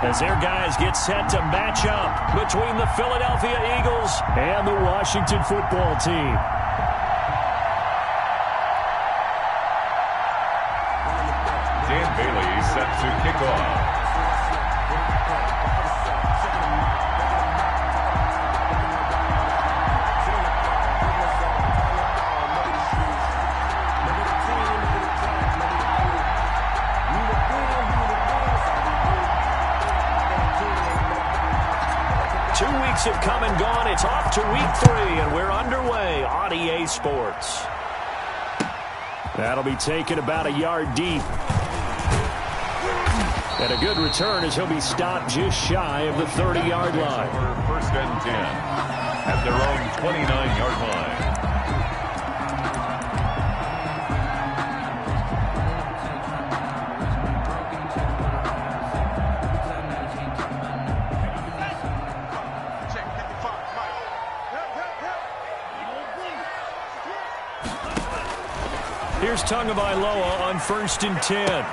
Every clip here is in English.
as their guys get set to match up between the Philadelphia Eagles and the Washington football team. Dan Bailey set to kick off. 2 weeks have come and gone. It's off to week 3, and we're underway on EA Sports. That'll be taken about a yard deep. And a good return as he'll be stopped just shy of the 30-yard line. First and 10 at their own 29-yard line. Here's Tagovailoa on 1st and 10.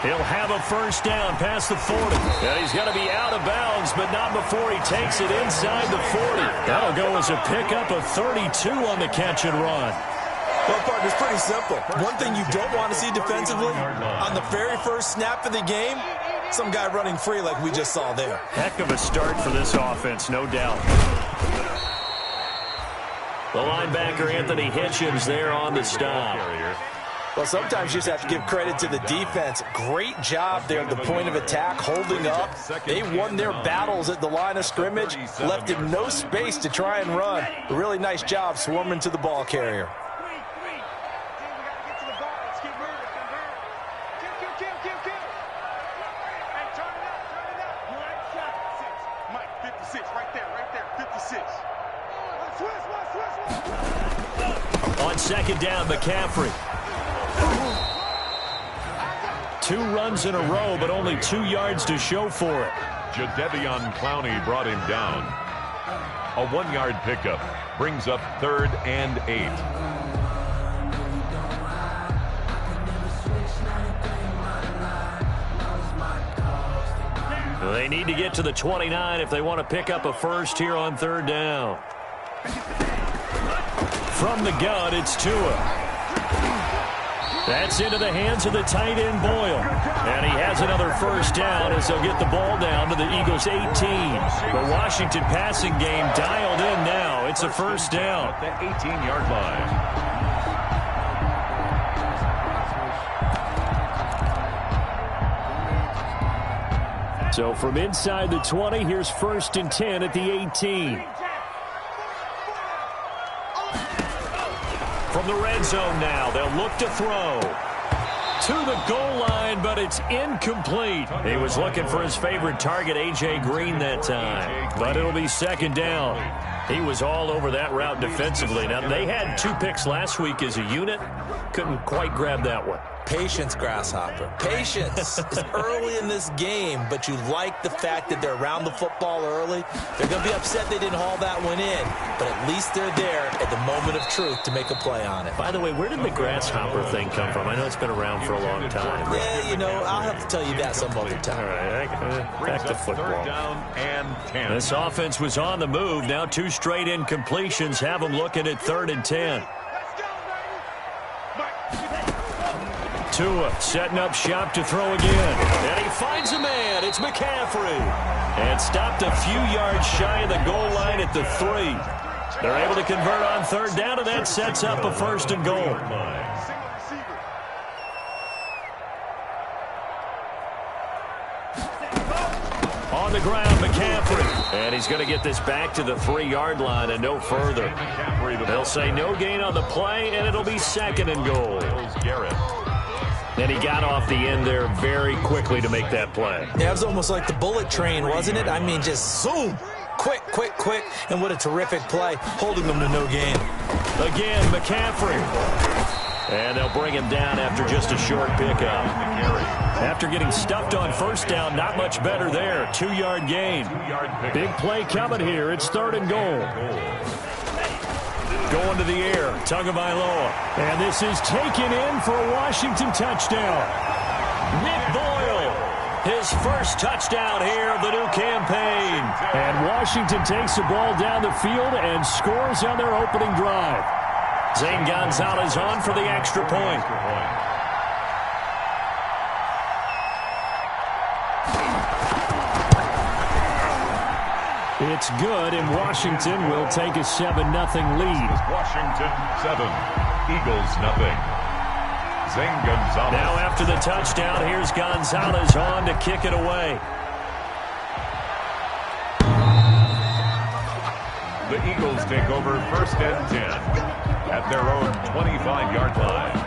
He'll have a first down past the 40. And he's going to be out of bounds, but not before he takes it inside the 40. That'll go as a pickup of 32 on the catch and run. Well, partner, it's pretty simple. One thing you don't want to see defensively, on the very first snap of the game, some guy running free like we just saw there. Heck of a start for this offense, no doubt. The linebacker, Anthony Hitchens, there on the stop. Well, sometimes you just have to give credit to the defense. Great job there at the point of attack, holding up. They won their battles at the line of scrimmage, left him no space to try and run. A really nice job swarming to the ball carrier. On second down, McCaffrey. 2 runs in a row, but only 2 yards to show for it. Jadeveon Clowney brought him down. A 1-yard pickup brings up 3rd and 8. They need to get to the 29 if they want to pick up a first here on 3rd down. From the gun, it's Tua. That's into the hands of the tight end, Boyle. And he has another first down as they'll get the ball down to the Eagles' 18. The Washington passing game dialed in now. It's a first down. At the 18-yard line. So from inside the 20, here's 1st and 10 at the 18. From the red zone now, they'll look to throw. To the goal line, but it's incomplete. He was looking for his favorite target, A.J. Green, that time. But it'll be 2nd down. He was all over that route defensively. Now, they had 2 picks last week as a unit. Couldn't quite grab that one. Patience, Grasshopper. Patience. It's early in this game, but you like the fact that they're around the football early. They're going to be upset they didn't haul that one in, but at least they're there at the moment of truth to make a play on it. By the way, where did the Grasshopper thing come from? I know it's been around for a long time. Yeah, you know, I'll have to tell you that some other time. All right, back to football. 3rd down and 10. This offense was on the move. Now 2 straight incompletions have them looking at 3rd and 10. Tua setting up shop to throw again. And he finds a man. It's McCaffrey. And stopped a few yards shy of the goal line at the 3. They're able to convert on 3rd down, and that sets up a 1st and goal. On the ground, McCaffrey. And he's going to get this back to the 3-yard line and no further. They'll say no gain on the play, and it'll be 2nd and goal. And he got off the end there very quickly to make that play. Yeah, it was almost like the bullet train, wasn't it? I mean, just zoom. Quick, quick, quick. And what a terrific play, holding them to no gain. Again, McCaffrey. And they'll bring him down after just a short pickup. After getting stuffed on 1st down, not much better there. 2-yard gain. Big play coming here. It's 3rd and goal. Going to the air, Tagovailoa. And this is taken in for a Washington touchdown. Nick Boyle His first touchdown here of the new campaign. And Washington takes the ball down the field and scores on their opening drive. Zane Gonzalez on for the extra point. It's good, and Washington will take a 7-0 lead. Washington 7, Eagles nothing. Zane Gonzalez. Now after the touchdown, here's Gonzalez on to kick it away. The Eagles take over 1st and 10 at their own 25-yard line.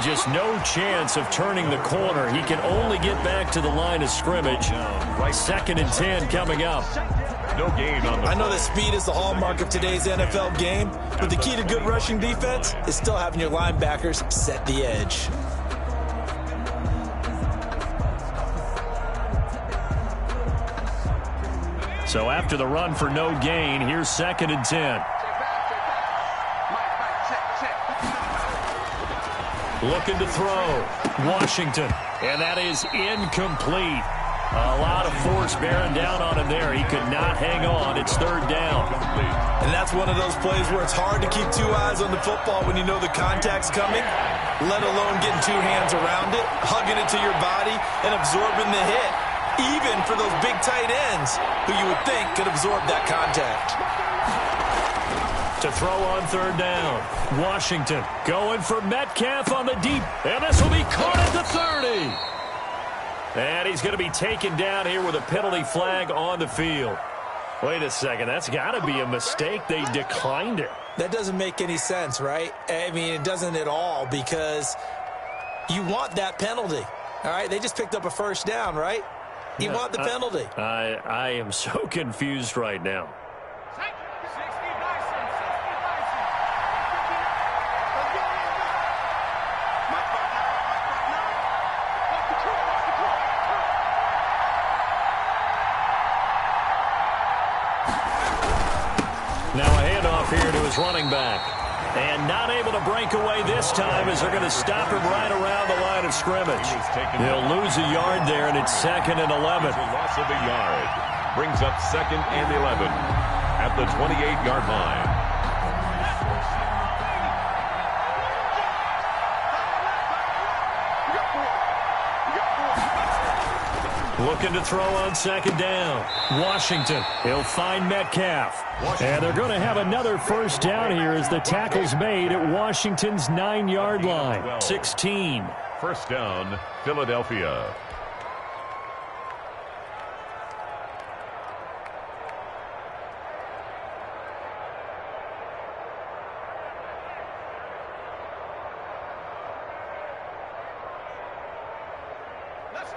Just no chance of turning the corner. He can only get back to the line of scrimmage. 2nd and 10 coming up. No gain on the I know that speed is the hallmark of today's NFL game, but the key to good rushing defense is still having your linebackers set the edge. So after the run for no gain, here's 2nd and 10. Looking to throw. Washington. And that is incomplete. A lot of force bearing down on him there. He could not hang on. It's 3rd down. And that's one of those plays where it's hard to keep 2 eyes on the football when you know the contact's coming, let alone getting 2 hands around it, hugging it to your body, and absorbing the hit, even for those big tight ends who you would think could absorb that contact. To throw on 3rd down. Washington going for Metcalf on the deep. And this will be caught at the 30. And he's going to be taken down here with a penalty flag on the field. Wait a second. That's got to be a mistake. They declined it. That doesn't make any sense, right? I mean, it doesn't at all, because you want that penalty. All right? They just picked up a 1st down, right? You want the penalty. I am so confused right now. Now a handoff here to his running back. And not able to break away this time as they're going to stop him right around the line of scrimmage. He'll lose a yard there, and it's 2nd and 11. Loss of a yard brings up 2nd and 11 at the 28-yard line. Looking to throw on 2nd down. Washington. He'll find Metcalf. And they're going to have another 1st down here as the tackle's made at Washington's 9-yard line. 16. 1st down, Philadelphia.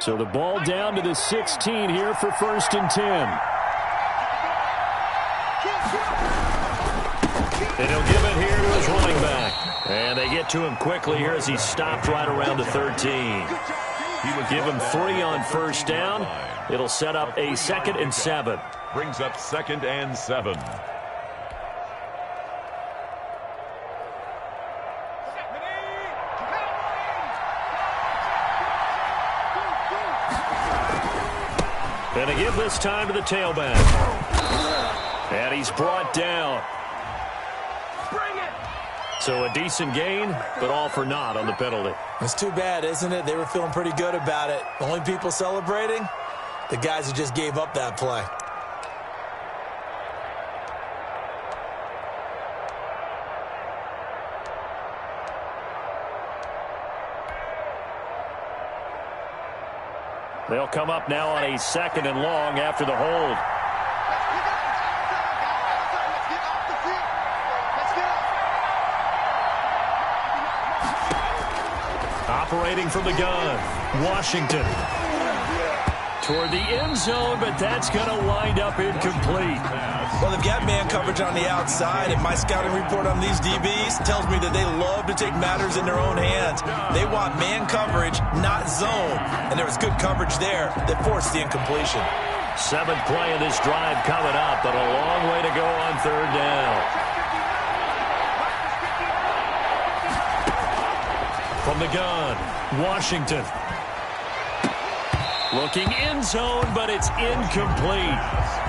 So the ball down to the 16 here for 1st and 10. And he'll give it here to his running back. And they get to him quickly here as he's stopped right around the 13. Give him 3 on 1st down. It'll set up a 2nd and 7. Brings up 2nd and 7. And to give this time to the tailback. And he's brought down. So a decent gain, but all for naught on the penalty. It's too bad, isn't it? They were feeling pretty good about it. The only people celebrating, the guys who just gave up that play. They'll come up now on a 2nd and long after the hold. Operating from the gun, Washington. toward the end zone, but that's going to wind up incomplete. Well, they've got man coverage on the outside, and my scouting report on these DBs tells me that they love to take matters in their own hands. They want man coverage, not zone, and there was good coverage there that forced the incompletion. 7th play of this drive coming up, but a long way to go on 3rd down. From the gun, Washington. Looking end zone, but it's incomplete.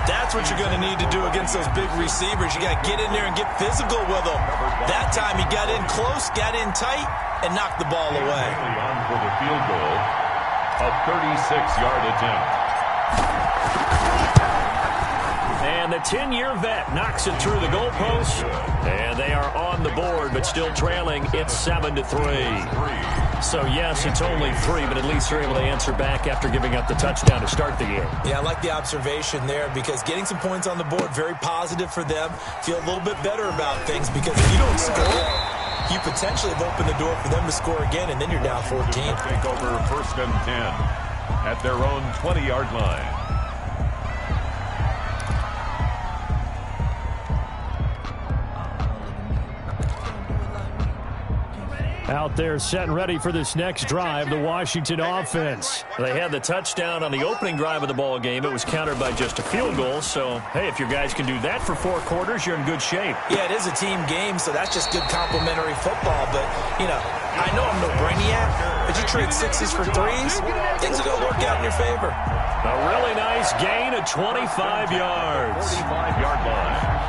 That's what you're going to need to do against those big receivers. You got to get in there and get physical with them. That time he got in close, got in tight, and knocked the ball away. On for the field goal, a 36-yard attempt. And the 10-year vet knocks it through the goalpost. And they are on the board, but still trailing. It's 7-3. So, yes, it's only 3, but at least they're able to answer back after giving up the touchdown to start the game. Yeah, I like the observation there because getting some points on the board, very positive for them. Feel a little bit better about things because if you don't score, you potentially have opened the door for them to score again, and then you're down 14. Take over 1st and 10 at their own 20-yard line. Out there set and ready for this next drive, the Washington offense. They had the touchdown on the opening drive of the ball game. It was countered by just a field goal. So, hey, if your guys can do that for 4 quarters, you're in good shape. Yeah, it is a team game, so that's just good complimentary football. But, you know, I know I'm no brainiac, but you trade 6s for 3s, things are going to work out in your favor. A really nice gain of 25 yards. 45-yard line.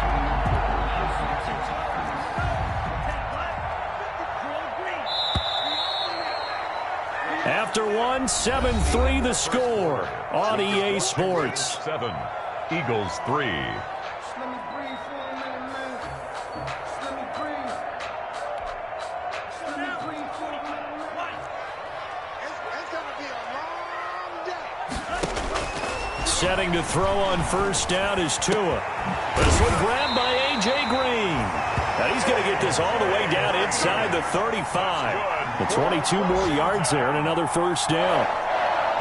After 1, 7-3 the score on EA Sports. 7, Eagles 3. Setting to throw on 1st down is Tua. This one grabbed by A.J. Green. Now he's going to get this all the way down inside the 35. The 22 more yards there and another 1st down.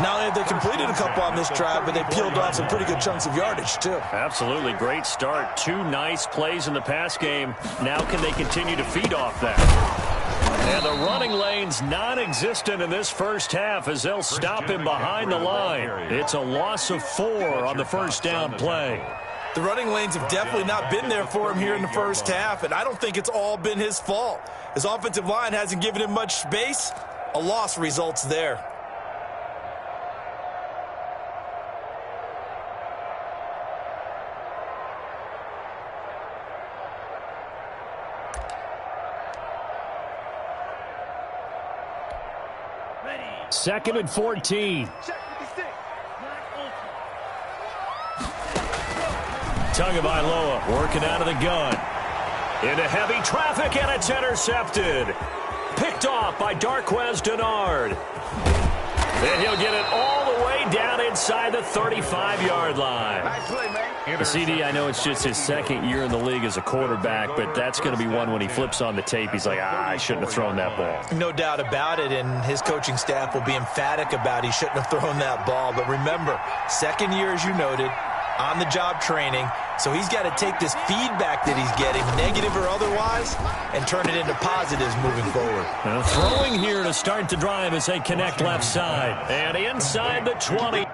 Not only have they completed a couple on this drive, but they peeled off some pretty good chunks of yardage, too. Absolutely. Great start. 2 nice plays in the pass game. Now can they continue to feed off that? And the running lane's non-existent in this 1st half as they'll stop him behind the line. It's a loss of 4 on the 1st down play. The running lanes have definitely not been there for him here in the 1st half, and I don't think it's all been his fault. His offensive line hasn't given him much space. A loss results there. Second and 14. Tagovailoa working out of the gun. Into heavy traffic, and it's intercepted. Picked off by Darqueze Dennard. And he'll get it all the way down inside the 35-yard line. Nice play, man. CD, I know it's just his 2nd year in the league as a quarterback, but that's going to be one when he flips on the tape, he's like, I shouldn't have thrown that ball. No doubt about it, and his coaching staff will be emphatic about he shouldn't have thrown that ball. But remember, 2nd year, as you noted, on-the-job training, so he's got to take this feedback that he's getting, negative or otherwise, and turn it into positives moving forward. Throwing here to start the drive as they connect left side. And inside the 20.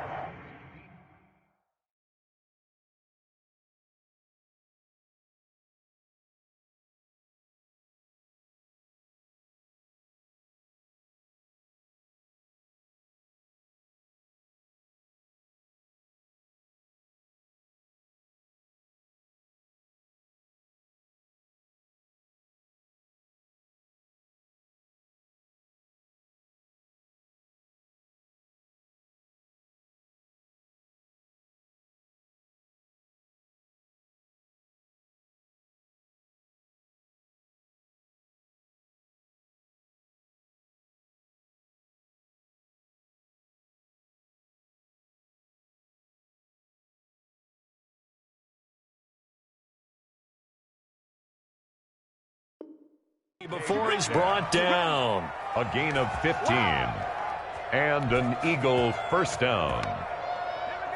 Before he's brought down. A gain of 15. And an Eagle 1st down.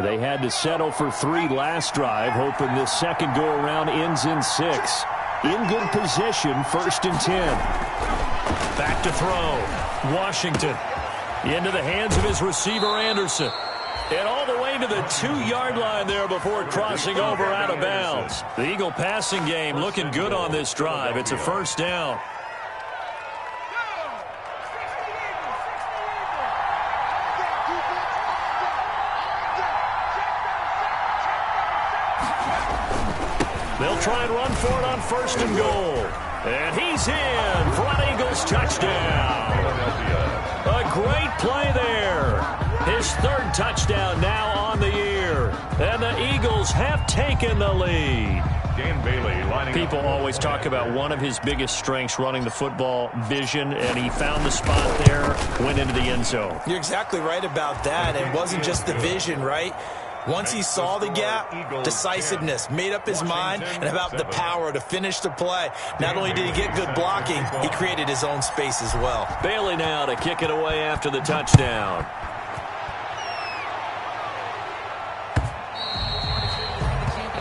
They had to settle for 3 last drive, hoping this second go-around ends in 6. In good position, 1st and 10. Back to throw. Washington into the hands of his receiver, Anderson. And all the way to the 2-yard line there before crossing over out of bounds. The Eagle passing game looking good on this drive. It's a 1st down. They'll try and run for it on 1st and goal. And he's in for an Eagles touchdown. A great play there. His 3rd touchdown now on the year. And the Eagles have taken the lead. Dan Bailey lining People always talk about one of his biggest strengths, running the football, vision, and he found the spot there, went into the end zone. You're exactly right about that. It wasn't just the vision, right? Once he saw the gap, decisiveness, made up his mind, and about the power to finish the play. Not only did he get good blocking, he created his own space as well. Bailey now to kick it away after the touchdown.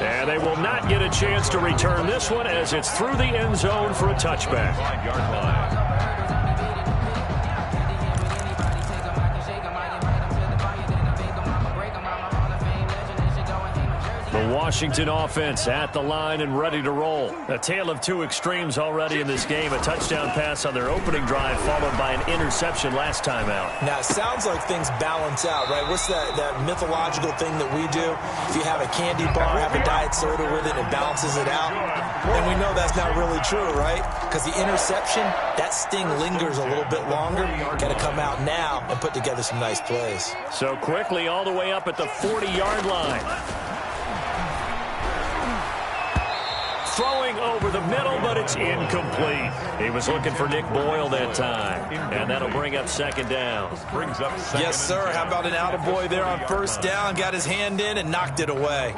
And they will not get a chance to return this one as it's through the end zone for a touchback. 5-yard line. The Washington offense at the line and ready to roll. A tale of 2 extremes already in this game. A touchdown pass on their opening drive followed by an interception last time out. Now, it sounds like things balance out, right? What's that mythological thing that we do? If you have a candy bar, have a diet soda with it, it balances it out. And we know that's not really true, right? Because the interception, that sting lingers a little bit longer. Got to come out now and put together some nice plays. So quickly all the way up at the 40-yard line. Throwing over the middle, but it's incomplete. He was looking for Nick Boyle that time. And that'll bring up 2nd down. Brings up 2nd. Yes, sir. How about an attaboy there on 1st down? Got his hand in and knocked it away.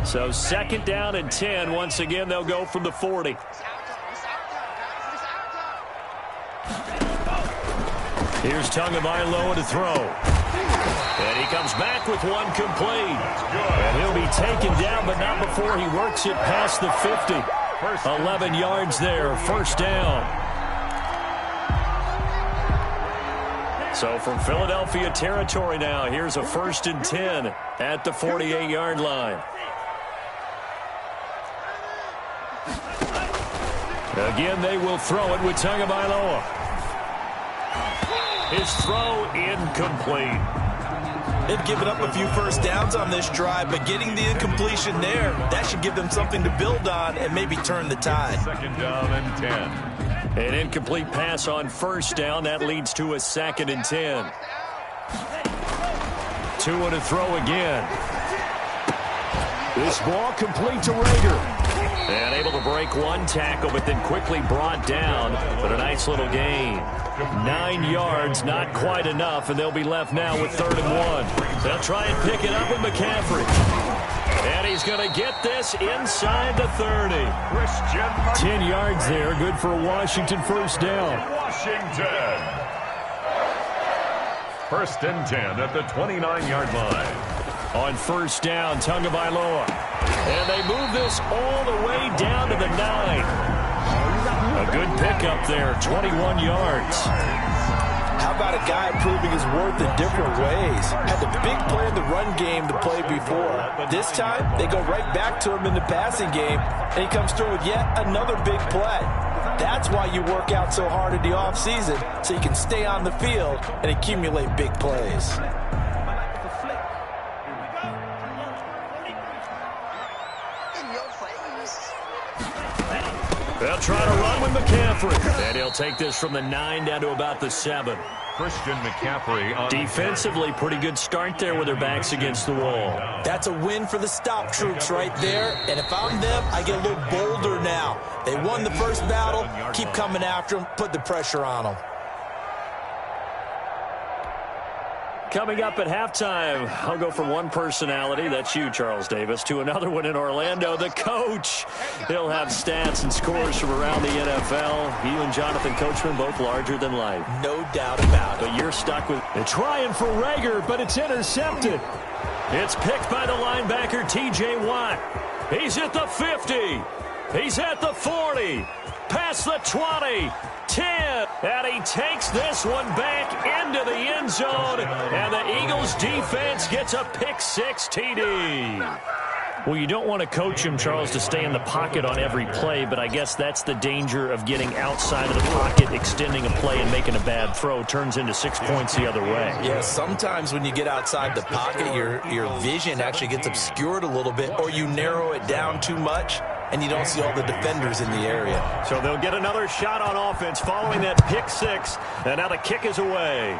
So 2nd down and 10. Once again, they'll go from the 40. Here's Tagovailoa to throw. And he comes back with one complete. And he'll be taken down, but not before he works it past the 50. 11 yards there, 1st down. So from Philadelphia territory now, here's a 1st and 10 at the 48-yard line. Again, they will throw it with Tagovailoa. His throw incomplete. They've given up a few 1st downs on this drive, but getting the incompletion there, that should give them something to build on and maybe turn the tide. 2nd down and 10. An incomplete pass on 1st down. That leads to a 2nd and 10. Tua to throw again. This ball complete to Rager. And able to break one tackle, but then quickly brought down. But a nice little gain. 9 yards, not quite enough, and they'll be left now with 3rd and 1. They'll try and pick it up with McCaffrey. And he's going to get this inside the 30. 10 yards there, good for a Washington 1st down. Washington. 1st and 10 at the 29-yard line. On 1st down, Tagovailoa. And they move this all the way down to the 9. A good pickup there, 21 yards. How about a guy proving his worth in different ways? Had the big play in the run game to play before. This time, they go right back to him in the passing game, and he comes through with yet another big play. That's why you work out so hard in the offseason, so you can stay on the field and accumulate big plays. They'll try to run with McCaffrey. And he'll take this from the 9 down to about the 7. Christian McCaffrey on defensively, pretty good start there with their backs against the wall. That's a win for the stop troops right there. And if I'm them, I get a little bolder now. They won the first battle. Keep coming after them. Put the pressure on them. Coming up at halftime, I'll go from one personality, that's you, Charles Davis, to another one in Orlando, the coach. He'll have stats and scores from around the NFL. You and Jonathan Coachman, both larger than life. No doubt about it. But you're stuck with it. Trying for Rager, but it's intercepted. It's picked by the linebacker, T.J. Watt. He's at the 50. He's at the 40. Past the 20. 10, and he takes this one back into the end zone, and the Eagles defense gets a pick-6 TD. Well, you don't want to coach him, Charles, to stay in the pocket on every play, but I guess that's the danger of getting outside of the pocket, extending a play, and making a bad throw. Turns into 6 points the other way. Yeah, sometimes when you get outside the pocket, your vision actually gets obscured a little bit, or you narrow it down too much, and you don't see all the defenders in the area. So they'll get another shot on offense following that pick-6, and now the kick is away.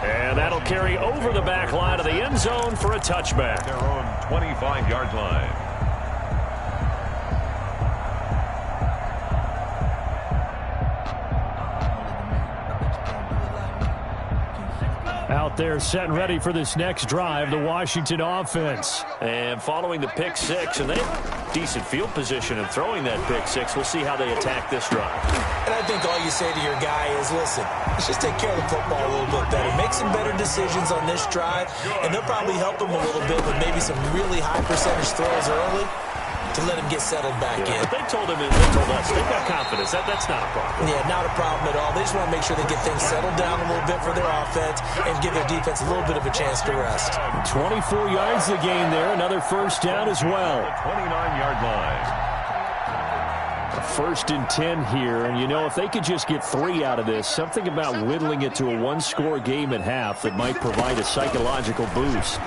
And that'll carry over the back line of the end zone for a touchback. Their own 25-yard line. Out there set and ready for this next drive, the Washington offense. And following the pick-6, and they have decent field position in throwing that pick-6. We'll see how they attack this drive. And I think all you say to your guy is, listen, let's just take care of the football a little bit better. Make some better decisions on this drive, and they'll probably help him a little bit with maybe some really high percentage throws early to let him get settled back in. But they told us they've got confidence. That's not a problem. Yeah, not a problem at all. They just want to make sure they get things settled down a little bit for their offense and give their defense a little bit of a chance to rest. 24 yards the gain there. Another first down as well. 29-yard line. First and 10 here, and you know, if they could just get 3 out of this, something about whittling it to a one-score game at half that might provide a psychological boost.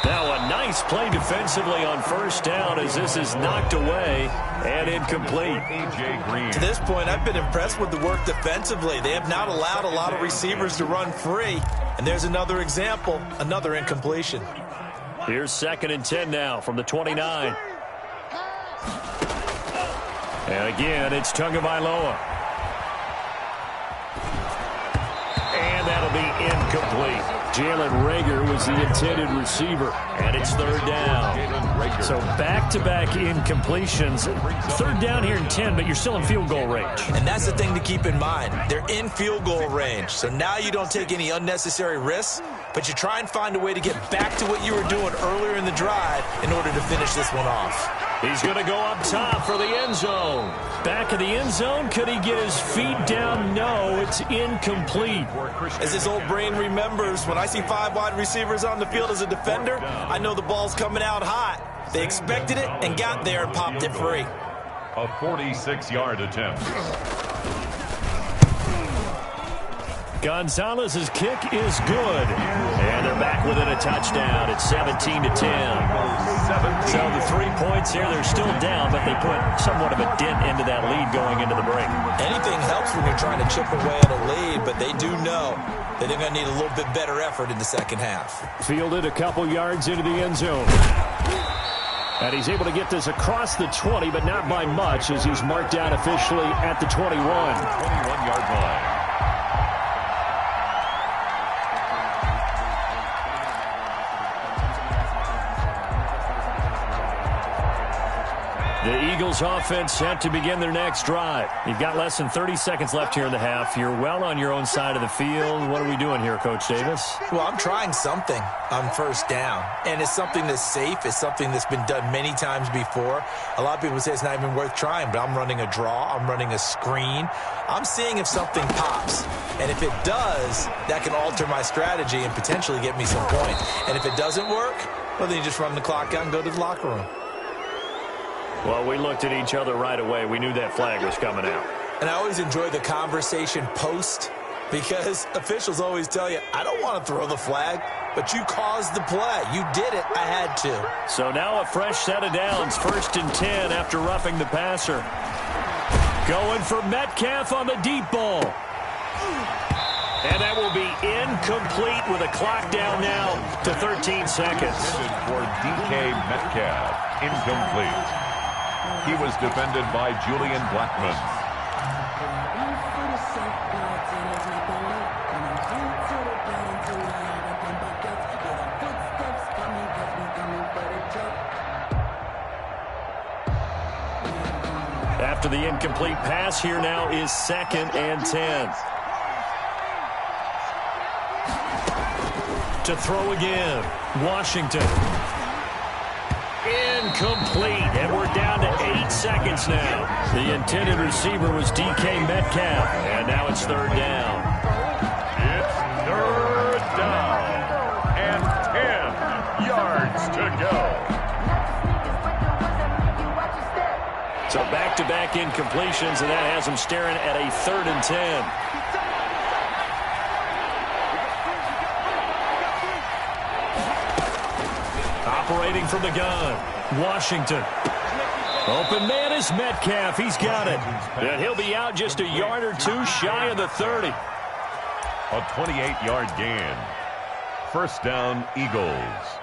Now a nice play defensively on first down as this is knocked away and incomplete. A.J. Green. To this point, I've been impressed with the work defensively. They have not allowed a lot of receivers to run free, and there's another example, another incompletion. Here's 2nd and 10 now from the 29. And again, it's Tagovailoa. And that'll be incomplete. Jalen Rager was the intended receiver. And it's 3rd down. So back-to-back incompletions. 3rd down here in 10, but you're still in field goal range. And that's the thing to keep in mind. They're in field goal range. So now you don't take any unnecessary risks, but you try and find a way to get back to what you were doing earlier in the drive in order to finish this one off. He's going to go up top for the end zone. Back of the end zone. Could he get his feet down? No, it's incomplete. As his old brain remembers, when I see 5 wide receivers on the field as a defender, I know the ball's coming out hot. They expected it and got there and popped it free. A 46-yard attempt. Gonzalez's kick is good. And they're back within a touchdown. It's 17-10. So the 3 points here, they're still down, but they put somewhat of a dent into that lead going into the break. Anything helps when you're trying to chip away at a lead, but they do know that they're going to need a little bit better effort in the second half. Fielded a couple yards into the end zone. And he's able to get this across the 20, but not by much, as he's marked down officially at the 21. 21-yard line. The Eagles offense set to begin their next drive. You've got less than 30 seconds left here in the half. You're well on your own side of the field. What are we doing here, Coach Davis? Well, I'm trying something on first down, and it's something that's safe. It's something that's been done many times before. A lot of people say it's not even worth trying, but I'm running a draw. I'm running a screen. I'm seeing if something pops, and if it does, that can alter my strategy and potentially get me some points. And if it doesn't work, well, then you just run the clock out and go to the locker room. Well, we looked at each other right away. We knew that flag was coming out. And I always enjoy the conversation post, because officials always tell you, I don't want to throw the flag, but you caused the play. You did it. I had to. So now a fresh set of downs. 1st and 10 after roughing the passer. Going for Metcalf on the deep ball. And that will be incomplete with a clock down now to 13 seconds. For DK Metcalf, incomplete. He was defended by Julian Blackmon. After the incomplete pass, here now is 2nd and 10. To throw again, Washington. Incomplete, and we're down to 8 seconds now. The intended receiver was DK Metcalf, and now it's 3rd down. It's 3rd down and 10 yards to go. So back-to-back incompletions, and that has him staring at a 3rd and 10. Operating from the gun, Washington. Open man is Metcalf. He's got it. And he'll be out just a yard or two shy of the 30. A 28-yard gain. 1st down, Eagles.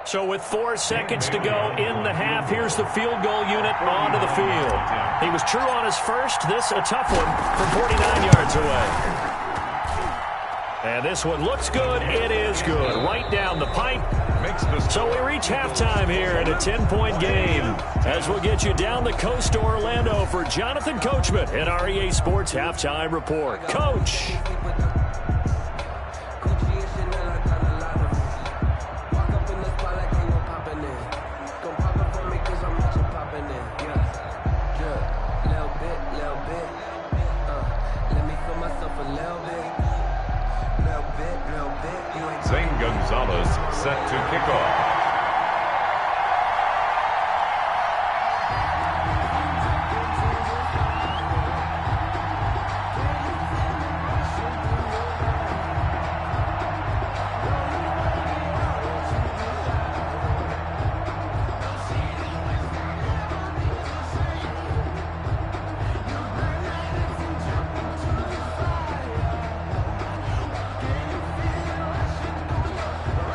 So with 4 seconds to go in the half, here's the field goal unit onto the field. He was true on his first. This a tough one from 49 yards away. And this one looks good. It is good. Right down the pipe. So we reach halftime here in a 10-point game. As we'll get you down the coast to Orlando for Jonathan Coachman in our EA Sports Halftime Report. Coach. Gonzalez set to kick off.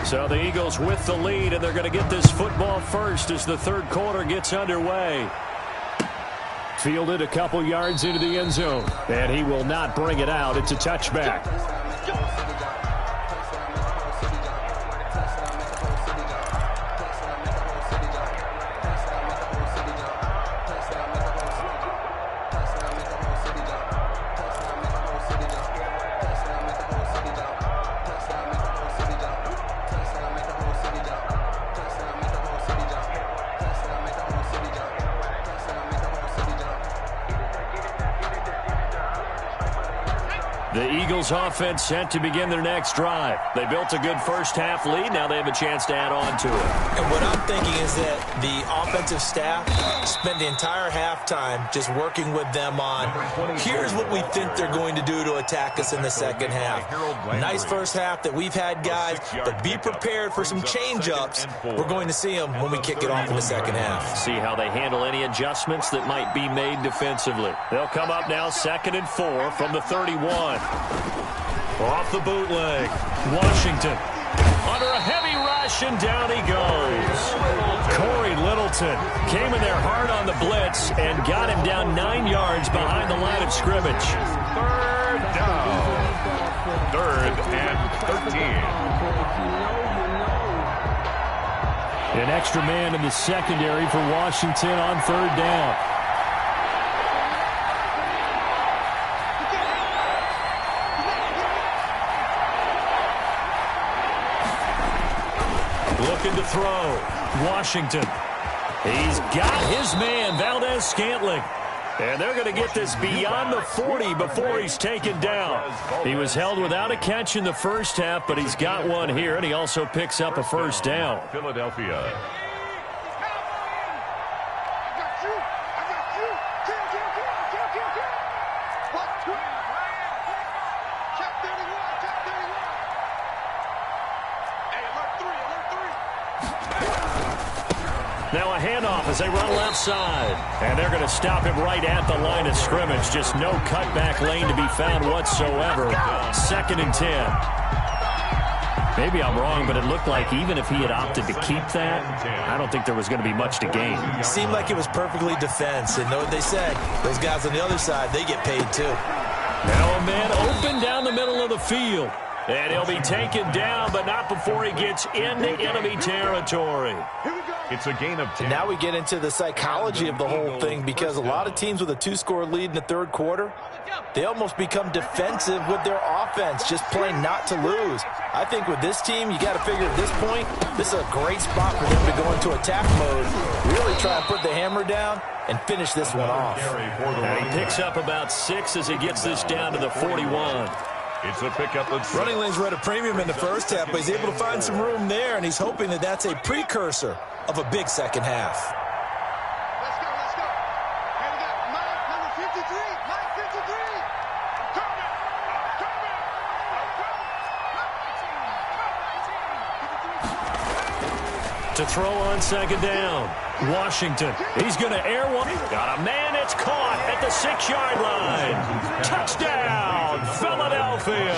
So the Eagles with the lead, and they're going to get this football first as the 3rd quarter gets underway. Fielded a couple yards into the end zone, and he will not bring it out. It's a touchback. The Eagles offense set to begin their next drive. They built a good first-half lead. Now they have a chance to add on to it. And what I'm thinking is that the offensive staff spent the entire halftime just working with them on, here's what we think they're going to do to attack us in the second half. Nice first half that we've had, guys, but be prepared for some change-ups. We're going to see them when we kick it off in the second half. See how they handle any adjustments that might be made defensively. They'll come up now 2nd and 4 from the 31. Off the bootleg, Washington under a heavy rush, and down he goes. Corey Littleton came in there hard on the blitz and got him down 9 yards behind the line of scrimmage. 3rd down. 3rd and 13. An extra man in the secondary for Washington on 3rd down. Looking to throw. Washington. He's got his man, Valdez-Scantling. And they're going to get this beyond the 40 before he's taken down. He was held without a catch in the first half, but he's got one here, and he also picks up a first down. Philadelphia. Now a handoff as they run left side. And they're going to stop him right at the line of scrimmage. Just no cutback lane to be found whatsoever. 2nd and 10. Maybe I'm wrong, but it looked like even if he had opted to keep that, I don't think there was going to be much to gain. It seemed like it was perfectly defense. And know what they said? Those guys on the other side, they get paid too. Now a man open down the middle of the field. And he'll be taken down, but not before he gets into enemy territory. It's a gain of 10. Now we get into the psychology of the whole thing, because a lot of teams with a 2-score lead in the third quarter, they almost become defensive with their offense, just playing not to lose. I think with this team, you got to figure at this point, this is a great spot for them to go into attack mode, really try and put the hammer down and finish this one off. And he picks up about 6 as he gets this down to the 41. It's a pickup of 6. Running lanes were at a premium in the first half, but he's able to find some room there, and he's hoping that that's a precursor of a big second half. Let's go, let's go. And we got number 53, Mike 53. To throw on second down. Washington, he's going to air one. Got a man, it's caught at the 6-yard line. Touchdown, Philadelphia.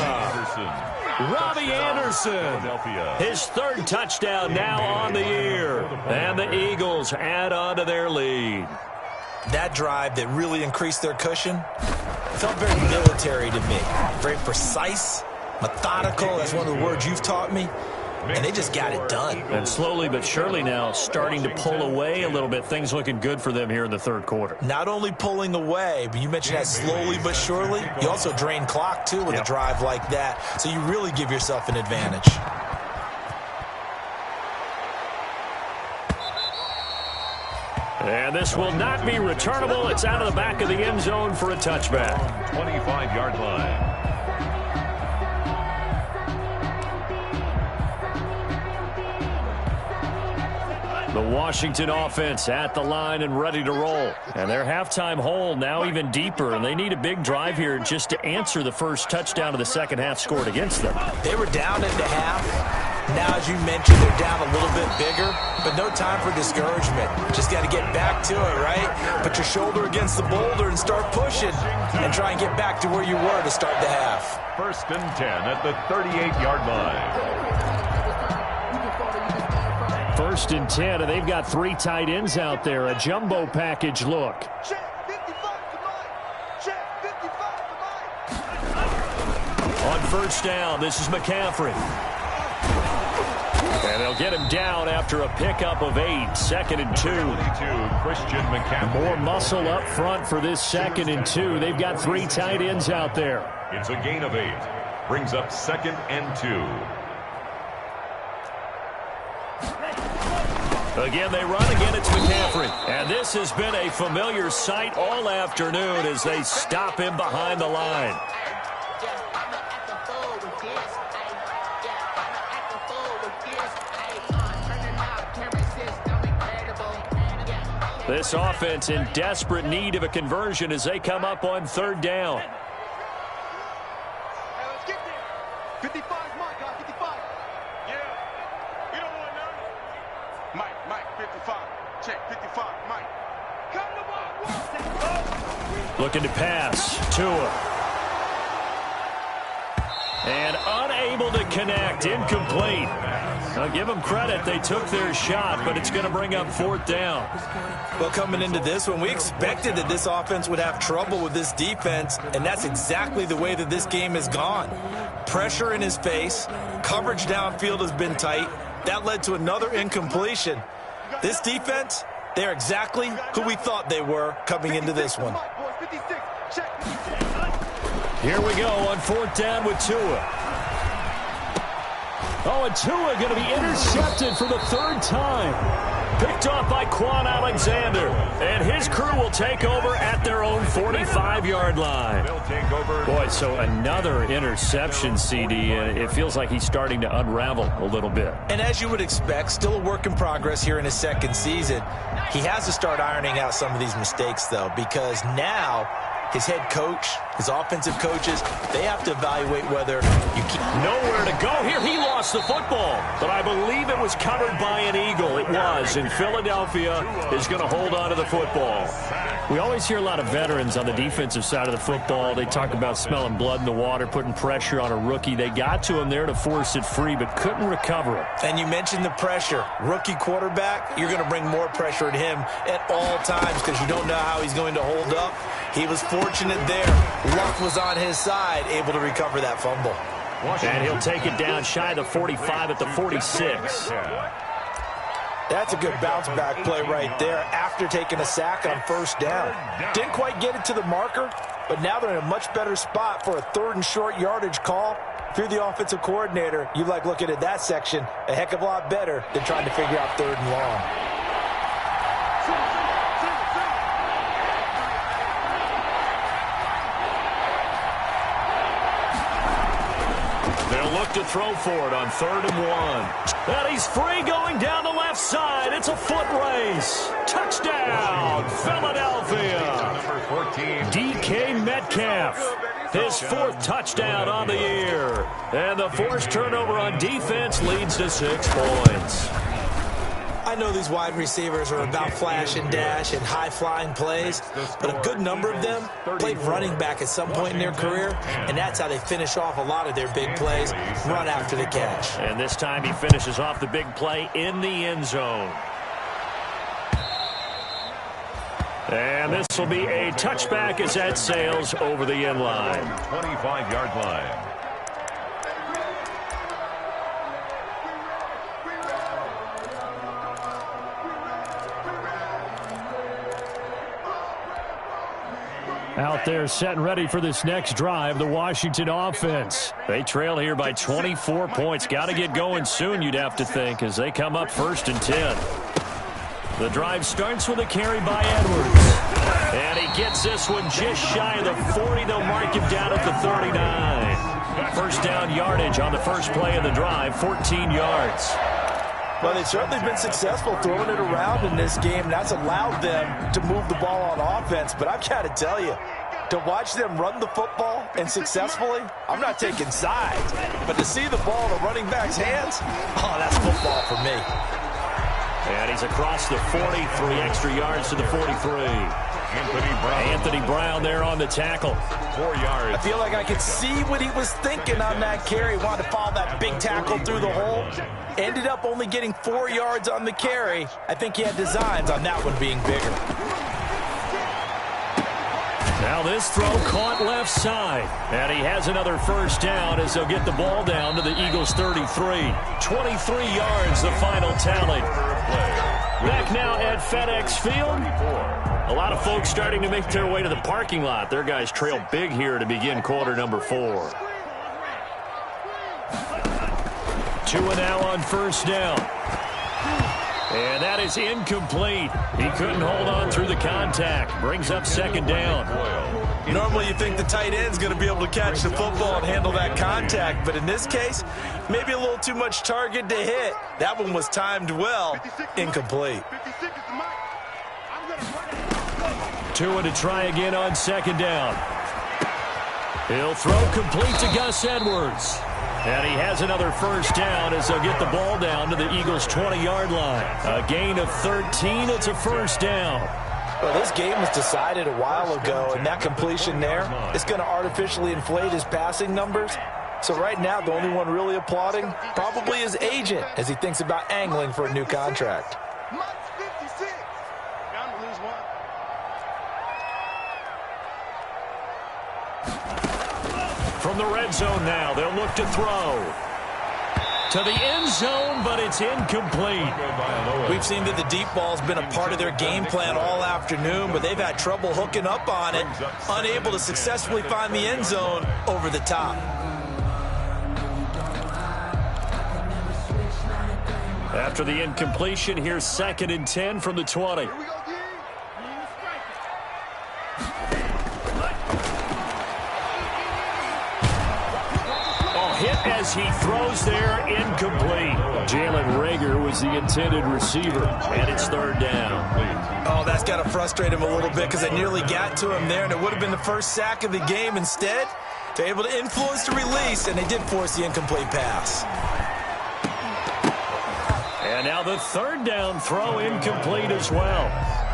Robbie Anderson, his third touchdown now on the year. And the Eagles add on to their lead. That drive that really increased their cushion felt very military to me. Very precise, methodical, that's one of the words you've taught me. And they just got it done. And slowly but surely now starting to pull away a little bit. Things looking good for them here in the third quarter. Not only pulling away, but you mentioned that slowly but surely. You also drain clock, too, with a drive like that. So you really give yourself an advantage. And this will not be returnable. It's out of the back of the end zone for a touchback. 25-yard line. The Washington offense at the line and ready to roll. And their halftime hole now even deeper, and they need a big drive here just to answer the first touchdown of the second half scored against them. They were down at the half. Now, as you mentioned, they're down a little bit bigger, but no time for discouragement. Just got to get back to it, right? Put your shoulder against the boulder and start pushing and try and get back to where you were to start the half. 1st and 10 at the 38-yard line. 1st and 10, and they've got 3 tight ends out there. A jumbo package look. Check 55 to Mike. Check 55 to Mike. On 1st down, this is McCaffrey. And they'll get him down after a pickup of 8. 2nd and 2. 22, Christian McCaffrey. More muscle up front for this 2nd and 2. They've got 3 tight ends out there. It's a gain of 8. Brings up 2nd and 2. Again, they run. Again, it's McCaffrey. And this has been a familiar sight all afternoon as they stop him behind the line. This offense in desperate need of a conversion as they come up on 3rd down. Hey, let's get there. 55 Mike, guys, 55. Yeah, we don't want none. Mike, 55. Check 55, Mike. Come to my Looking to pass. Tua. And unable to connect. Incomplete. I'll give them credit. They took their shot, but it's going to bring up 4th down. Well, coming into this one, we expected that this offense would have trouble with this defense, and that's exactly the way that this game has gone. Pressure in his face. Coverage downfield has been tight. That led to another incompletion. This defense, they're exactly who we thought they were coming into this one. Here we go on 4th down with Tua. Oh, and Tua going to be intercepted for the 3rd time. Picked off by Quan Alexander. And his crew will take over at their own 45-yard line. They'll take over. Boy, so another interception, CD. It feels like he's starting to unravel a little bit. And as you would expect, still a work in progress here in his 2nd season. He has to start ironing out some of these mistakes, though, because now his head coach, his offensive coaches, they have to evaluate whether you keep. Nowhere to go here. He lost the football, but I believe it was covered by an Eagle. It was, and Philadelphia is going to hold on to the football. We always hear a lot of veterans on the defensive side of the football. They talk about smelling blood in the water, putting pressure on a rookie. They got to him there to force it free, but couldn't recover it. And you mentioned the pressure. Rookie quarterback, you're going to bring more pressure at him at all times because you don't know how he's going to hold up. He was fortunate there. Luck was on his side, able to recover that fumble. And he'll take it down shy of the 45 at the 46. That's a good bounce-back play right there after taking a sack on first down. Didn't quite get it to the marker, but now they're in a much better spot for a 3rd and short yardage call. If you're the offensive coordinator, you like looking at that section a heck of a lot better than trying to figure out 3rd and long. They'll look to throw for it on 3rd and 1. And he's free going down the left side. It's a foot race. Touchdown, Philadelphia. Number 14. DK Metcalf. His 4th touchdown on the year. And the forced turnover on defense leads to 6 points. I know these wide receivers are about flash and dash and high-flying plays, but a good number of them played running back at some point in their career, and that's how they finish off a lot of their big plays, run after the catch. And this time he finishes off the big play in the end zone. And this will be a touchback as that sails over the end line. 25-yard line. Out there set and ready for this next drive, the Washington offense. They trail here by 24 points. Got to get going soon, you'd have to think, as they come up 1st and 10. The drive starts with a carry by Edwards. And he gets this one just shy of the 40. They'll mark him down at the 39. First down yardage on the first play of the drive, 14 yards. Well, they've certainly been successful throwing it around in this game, and that's allowed them to move the ball on offense. But I've got to tell you, to watch them run the football and successfully, I'm not taking sides. But to see the ball in a running back's hands, oh, that's football for me. And he's across the 40, 3 extra yards to the 43. Anthony Brown there on the tackle. 4 yards. I feel like I could see what he was thinking on that carry. Wanted to follow that big tackle through the hole. Ended up only getting 4 yards on the carry. I think he had designs on that one being bigger. Now this throw caught left side. And he has another first down as they'll get the ball down to the Eagles' 33. 23 yards, the final tally. Back now at FedEx Field. A lot of folks starting to make their way to the parking lot. Their guys trail big here to begin quarter number 4. Tua now on first down. And that is incomplete. He couldn't hold on through the contact. Brings up 2nd down. Normally you think the tight end's going to be able to catch the football and handle that contact, but in this case, maybe a little too much target to hit. That one was timed well. Incomplete. Tua to try again on 2nd down. He'll throw complete to Gus Edwards. And he has another first down as they'll get the ball down to the Eagles' 20-yard line. A gain of 13. It's a first down. Well, this game was decided a while ago, and that completion there is going to artificially inflate his passing numbers. So right now, the only one really applauding probably his agent as he thinks about angling for a new contract. From the red zone now, they'll look to throw. To the end zone, but it's incomplete. We've seen that the deep ball's been a part of their game plan all afternoon, but they've had trouble hooking up on it, unable to successfully find the end zone over the top. After the incompletion, here's 2nd and 10 from the 20. As he throws there, incomplete. Jalen Reagor was the intended receiver, and it's 3rd down. Oh, that's got to frustrate him a little bit because I nearly got to him there, and it would have been the first sack of the game. Instead, they're able to influence the release, and they did force the incomplete pass. And now the 3rd down throw incomplete as well.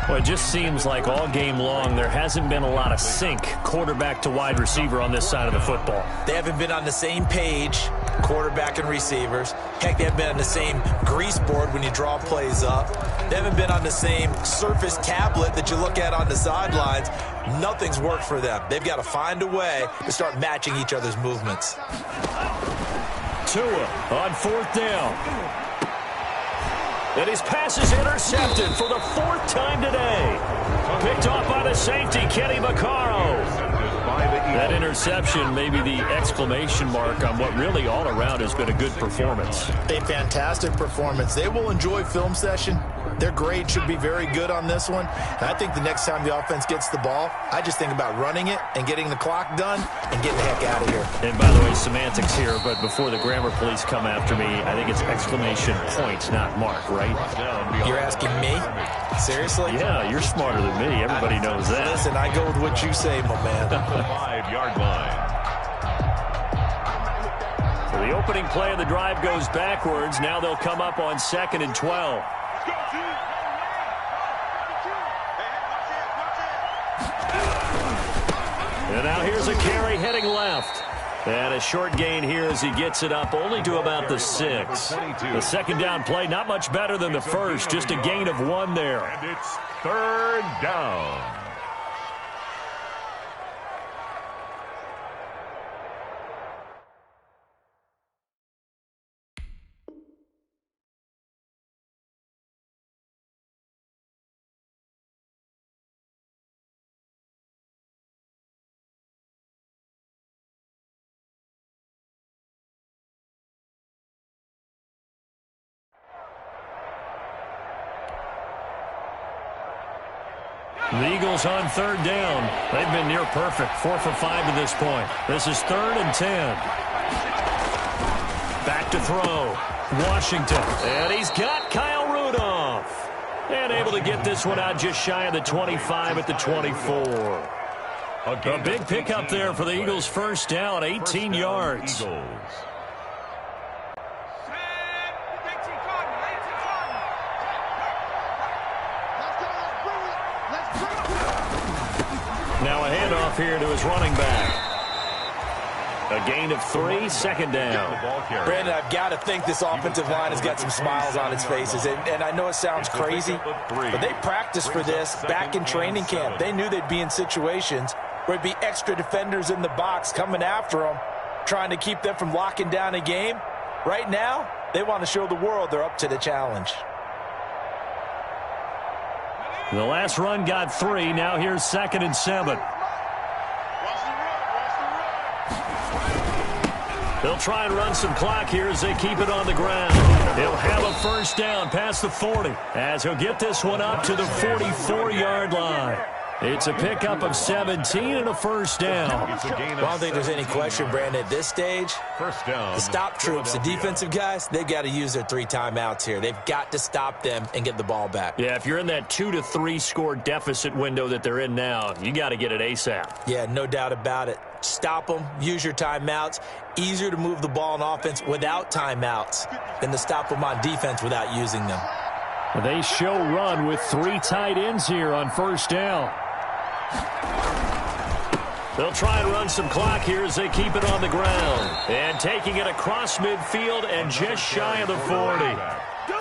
Well, it just seems like all game long there hasn't been a lot of sync quarterback to wide receiver on this side of the football. They haven't been on the same page, quarterback and receivers. Heck, they haven't been on the same grease board when you draw plays up. They haven't been on the same Surface tablet that you look at on the sidelines. Nothing's worked for them. They've got to find a way to start matching each other's movements. Tua on 4th down. And his pass is intercepted for the 4th time today. Picked off by the safety, Kenny Vaccaro. That interception may be the exclamation mark on what really all around has been a good performance. A fantastic performance. They will enjoy film session. Their grade should be very good on this one. And I think the next time the offense gets the ball, I just think about running it and getting the clock done and getting the heck out of here. And by the way, semantics here, but before the grammar police come after me, I think it's exclamation point, not mark, right? You're asking me? Seriously? Yeah, you're smarter than me. Everybody knows that. Listen, I go with what you say, my man. 5-yard line. So the opening play of the drive goes backwards. Now they'll come up on 2nd and 12. And now here's a carry heading left. And a short gain here as he gets it up only to about the 6. The second down play not much better than the first, just a gain of 1 there. And it's 3rd down. The Eagles on 3rd down. They've been near perfect, 4 for 5 to this point. This is 3rd and 10. Back to throw. Washington. And he's got Kyle Rudolph. And able to get this one out just shy of the 25 at the 24. A big pickup there for the Eagles' first down, 18 yards. Eagles. Now a handoff here to his running back. A gain of 3, 2nd down. Brandon, I've got to think this offensive line has got some smiles on its faces. And I know it sounds crazy, but they practiced for this back in training camp. They knew they'd be in situations where it'd be extra defenders in the box coming after them, trying to keep them from locking down a game. Right now, they want to show the world they're up to the challenge. The last run got 3. Now here's 2nd and 7. They'll try and run some clock here as they keep it on the ground. He'll have a first down past the 40 as he'll get this one up to the 44-yard line. It's a pickup of 17 and a first down. I don't think there's any question, Brandon, at this stage, First down. the stop troops, the defensive guys, they've got to use their 3 timeouts here. They've got to stop them and get the ball back. Yeah, if you're in that 2 to 3 score deficit window that they're in now, you got to get it ASAP. Yeah, no doubt about it. Stop them, use your timeouts. Easier to move the ball on offense without timeouts than to stop them on defense without using them. They show run with 3 tight ends here on first down. They'll try and run some clock here as they keep it on the ground. And taking it across midfield and just shy of the 40.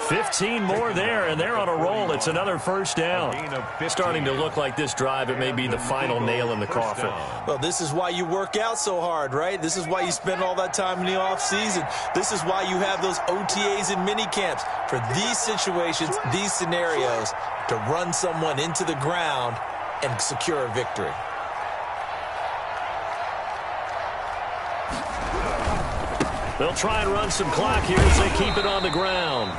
15 more there, and they're on a roll. It's another first down. Starting to look like this drive, it may be the final nail in the coffin. Well, this is why you work out so hard, right? This is why you spend all that time in the offseason. This is why you have those OTAs and mini camps. For these situations, these scenarios, to run someone into the ground and secure a victory. They'll try and run some clock here as they keep it on the ground.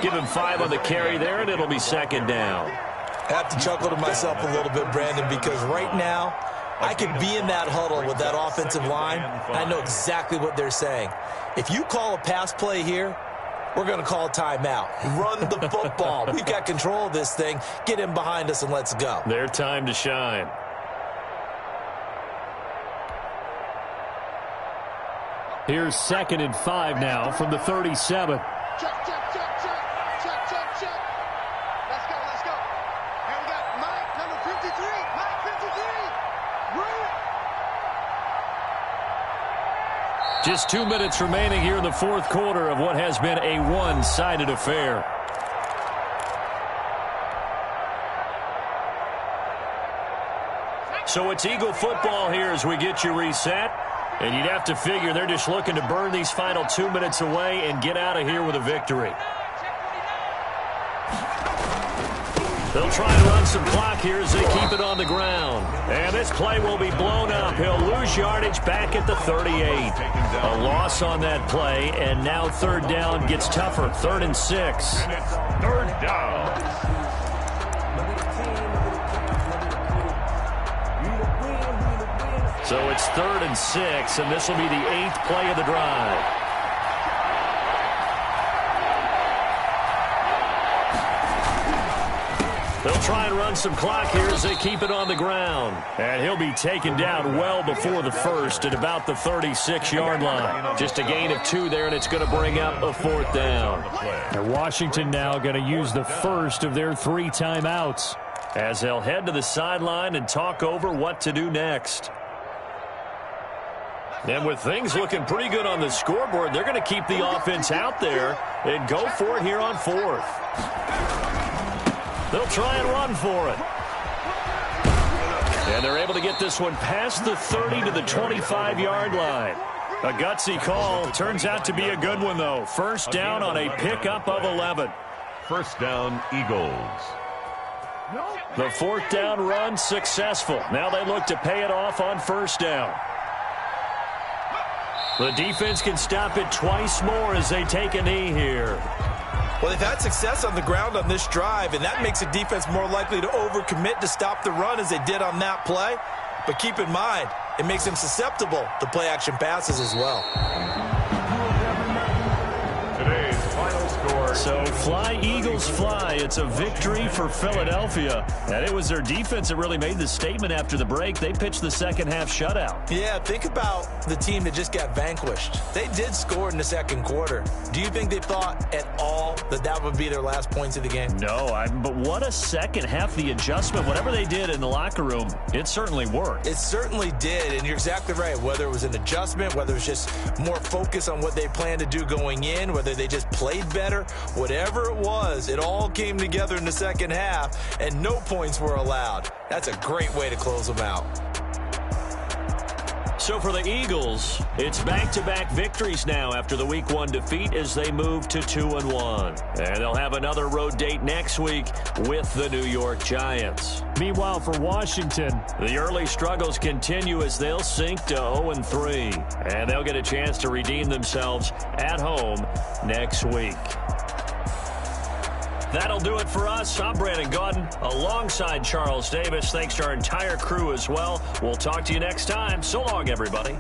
Give him 5 on the carry there, and it'll be 2nd down. I have to chuckle to myself a little bit, Brandon, because right now I could be in that huddle with that offensive line, and I know exactly what they're saying. If you call a pass play here, we're going to call a timeout. Run the football. We've got control of this thing. Get in behind us and let's go. Their time to shine. Here's 2nd and 5 now from the 37. Check, check, check, check, check, check, check. Let's go, let's go. Just 2 minutes remaining here in the fourth quarter of what has been a one-sided affair. So it's Eagle football here as we get you reset. And you'd have to figure they're just looking to burn these final 2 minutes away and get out of here with a victory. They'll try and run some clock here as they keep it on the ground. And this play will be blown up. He'll lose yardage back at the 38. A loss on that play, and now third down gets tougher. 3rd and 6. And it's third down. So it's 3rd and 6, and this will be the 8th play of the drive. They'll try and run some clock here as they keep it on the ground. And he'll be taken down well before the first at about the 36-yard line. Just a gain of 2 there, and it's going to bring up a 4th down. And Washington now going to use the first of their 3 timeouts, as they'll head to the sideline and talk over what to do next. And with things looking pretty good on the scoreboard, they're going to keep the offense out there and go for it here on 4th. They'll try and run for it. And they're able to get this one past the 30 to the 25-yard line. A gutsy call. Turns out to be a good one, though. First down on a pickup of 11. First down, Eagles. The 4th down run successful. Now they look to pay it off on first down. The defense can stop it twice more as they take a knee here. Well, they've had success on the ground on this drive, and that makes the defense more likely to overcommit to stop the run as they did on that play. But keep in mind, it makes them susceptible to play-action passes as well. Today's final score. So fly, Eagles, fly. It's a victory for Philadelphia. And it was their defense that really made the statement after the break. They pitched the second-half shutout. Yeah, think about the team that just got vanquished. They did score in the second quarter. Do you think they thought at all that that would be their last points of the game? No, but what a second half. The adjustment, whatever they did in the locker room, it certainly worked. It certainly did, and you're exactly right. Whether it was an adjustment, whether it was just more focus on what they planned to do going in, whether they just played better, whatever it was, it all came together in the second half, and no points were allowed. That's a great way to close them out. So for the Eagles, it's back-to-back victories now after the Week 1 defeat as they move to 2-1. And they'll have another road date next week with the New York Giants. Meanwhile, for Washington, the early struggles continue as they'll sink to 0-3. And they'll get a chance to redeem themselves at home next week. That'll do it for us. I'm Brandon Gaudin alongside Charles Davis. Thanks to our entire crew as well. We'll talk to you next time. So long, everybody.